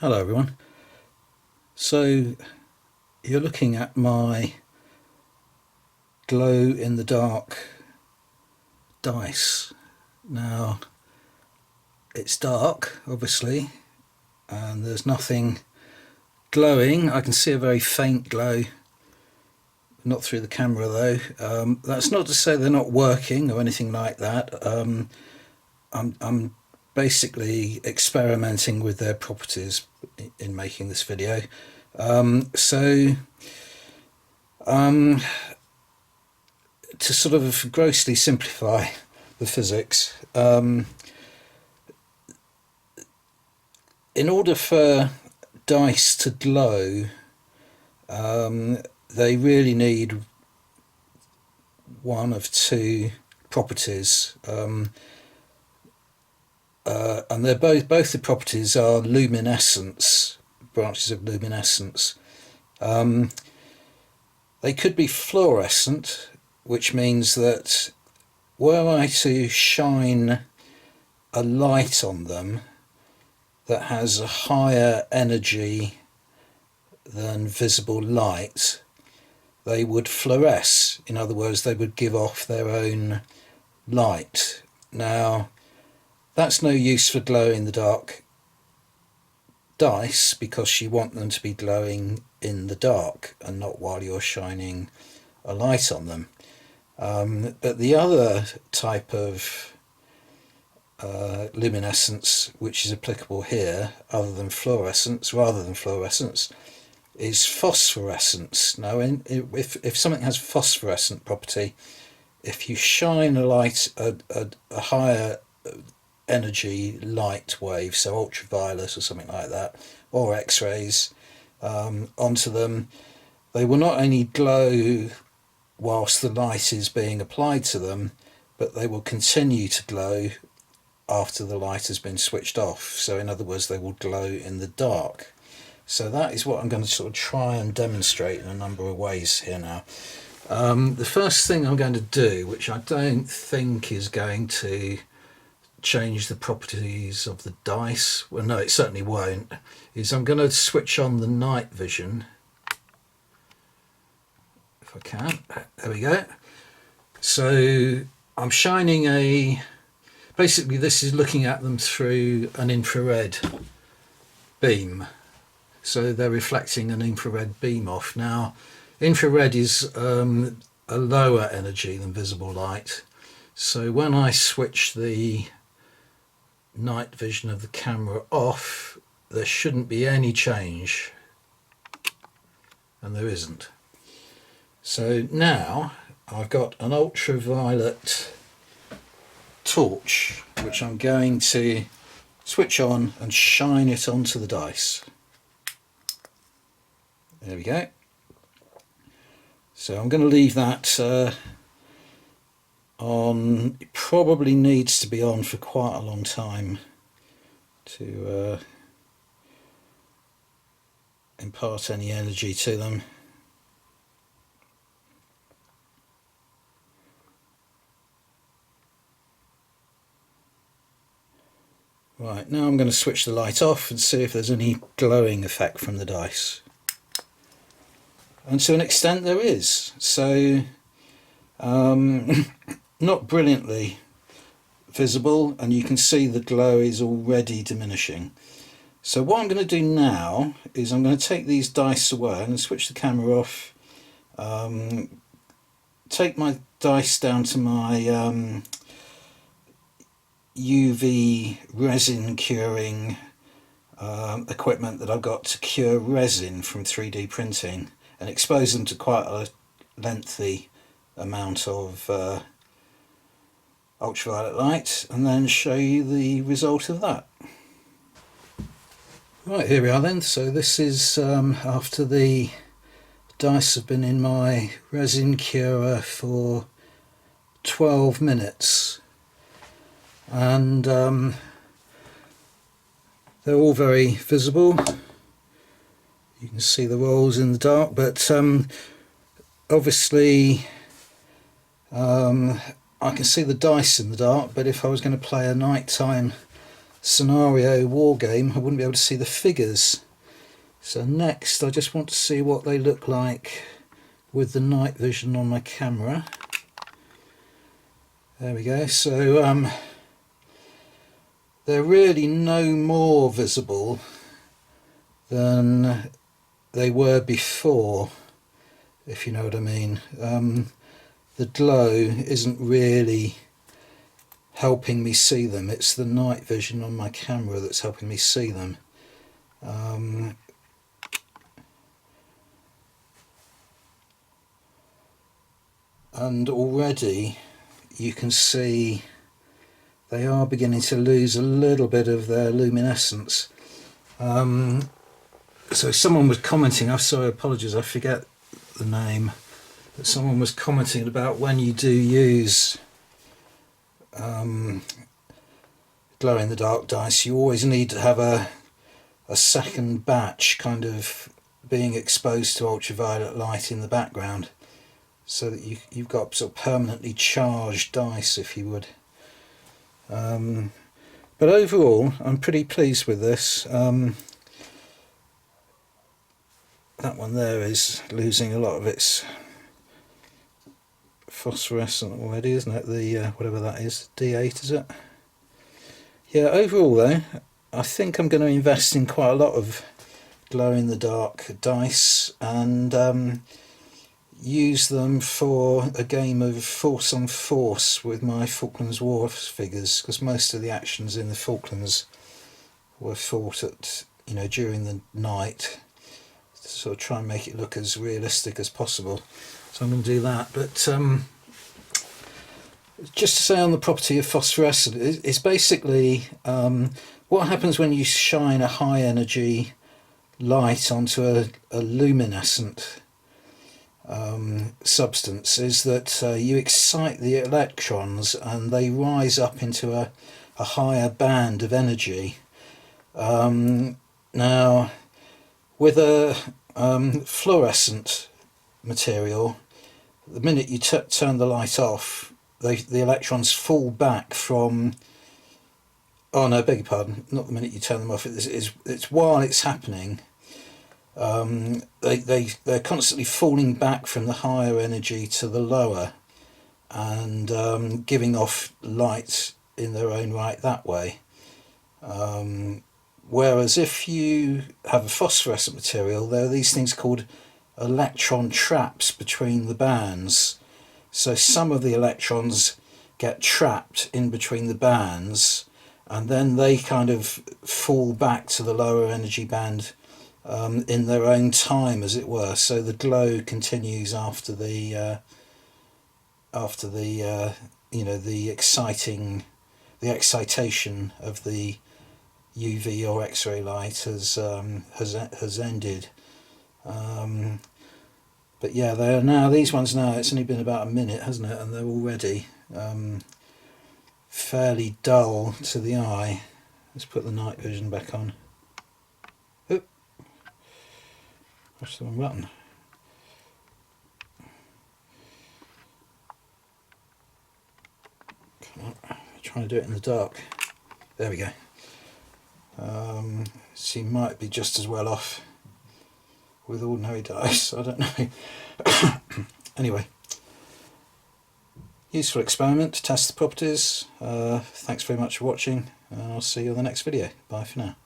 Hello everyone. So you're looking at my glow in the dark dice. Now it's dark obviously and there's nothing glowing. I can see a very faint glow, not through the camera though. That's not to say they're not working or anything like that. I'm basically experimenting with their properties in making this video. So to sort of grossly simplify the physics, in order for dice to glow, they really need one of two properties, and they're both the properties are luminescence, branches of luminescence. They could be fluorescent, which means that were I to shine a light on them that has a higher energy than visible light, they would fluoresce. In other words, they would give off their own light. Now, that's no use for glow in the dark dice because you want them to be glowing in the dark and not while you're shining a light on them. But the other type of luminescence which is applicable here, rather than fluorescence, is phosphorescence. Now, if something has phosphorescent property, if you shine a light, a higher energy light wave, so ultraviolet or something like that, or X-rays, onto them, they will not only glow whilst the light is being applied to them, but they will continue to glow after the light has been switched off. So in other words, they will glow in the dark. So that is what I'm going to sort of try and demonstrate in a number of ways here now. The first thing I'm going to do, which I don't think is going to change the properties of the dice, well no, it certainly won't, is I'm going to switch on the night vision, if I can. There we go. So I'm shining basically this is looking at them through an infrared beam, so they're reflecting an infrared beam off. Now, infrared is a lower energy than visible light, so when I switch the night vision of the camera off, there shouldn't be any change, and there isn't. So now I've got an ultraviolet torch which I'm going to switch on and shine it onto the dice. There we go. So I'm going to leave that on. It probably needs to be on for quite a long time to impart any energy to them. Right, now I'm going to switch the light off and see if there's any glowing effect from the dice. And to an extent there is. So not brilliantly visible, and you can see the glow is already diminishing. So what I'm going to do now is I'm going to take these dice away and switch the camera off, take my dice down to my UV resin curing equipment that I've got to cure resin from 3D printing, and expose them to quite a lengthy amount of ultraviolet light, and then show you the result of that. Right, here we are then. So this is after the dice have been in my resin curer for 12 minutes, and they're all very visible. You can see the rolls in the dark, but obviously I can see the dice in the dark, but if I was going to play a nighttime scenario war game, I wouldn't be able to see the figures. So next I just want to see what they look like with the night vision on my camera. There we go. So they're really no more visible than they were before, if you know what I mean. The glow isn't really helping me see them. It's the night vision on my camera that's helping me see them. And already you can see they are beginning to lose a little bit of their luminescence. So someone was commenting, I'm sorry, apologies, I forget the name, but someone was commenting about when you do use glow-in-the-dark dice, you always need to have a second batch kind of being exposed to ultraviolet light in the background, so that you've got sort of permanently charged dice, if you would. But overall, I'm pretty pleased with this. That one there is losing a lot of its phosphorescent already, isn't it? The whatever that is, D8 is it? Yeah, overall though, I think I'm going to invest in quite a lot of glow-in-the-dark dice and use them for a game of force on force with my Falklands War figures, because most of the actions in the Falklands were fought at, during the night, to sort of try and make it look as realistic as possible. So I'm going to do that. But just to say on the property of phosphorescent, it's basically what happens when you shine a high energy light onto a luminescent substance, is that you excite the electrons and they rise up into a higher band of energy. Now, with a fluorescent material, the minute you turn the light off, the electrons fall back from... Oh no, beg your pardon, not the minute you turn them off, it's while it's happening. They're constantly falling back from the higher energy to the lower and giving off light in their own right that way. Whereas if you have a phosphorescent material, there are these things called electron traps between the bands. So some of the electrons get trapped in between the bands and then they kind of fall back to the lower energy band in their own time, as it were. So the glow continues after the excitation of the UV or X-ray light has ended. But yeah, they are now, these ones now, it's only been about a minute, hasn't it, and they're already fairly dull to the eye. Let's put the night vision back on. Oop. Push the wrong button. Come on, I'm trying to do it in the dark. There we go. So you might be just as well off with ordinary dice, I don't know. Anyway, useful experiment to test the properties. Thanks very much for watching, and I'll see you on the next video. Bye for now.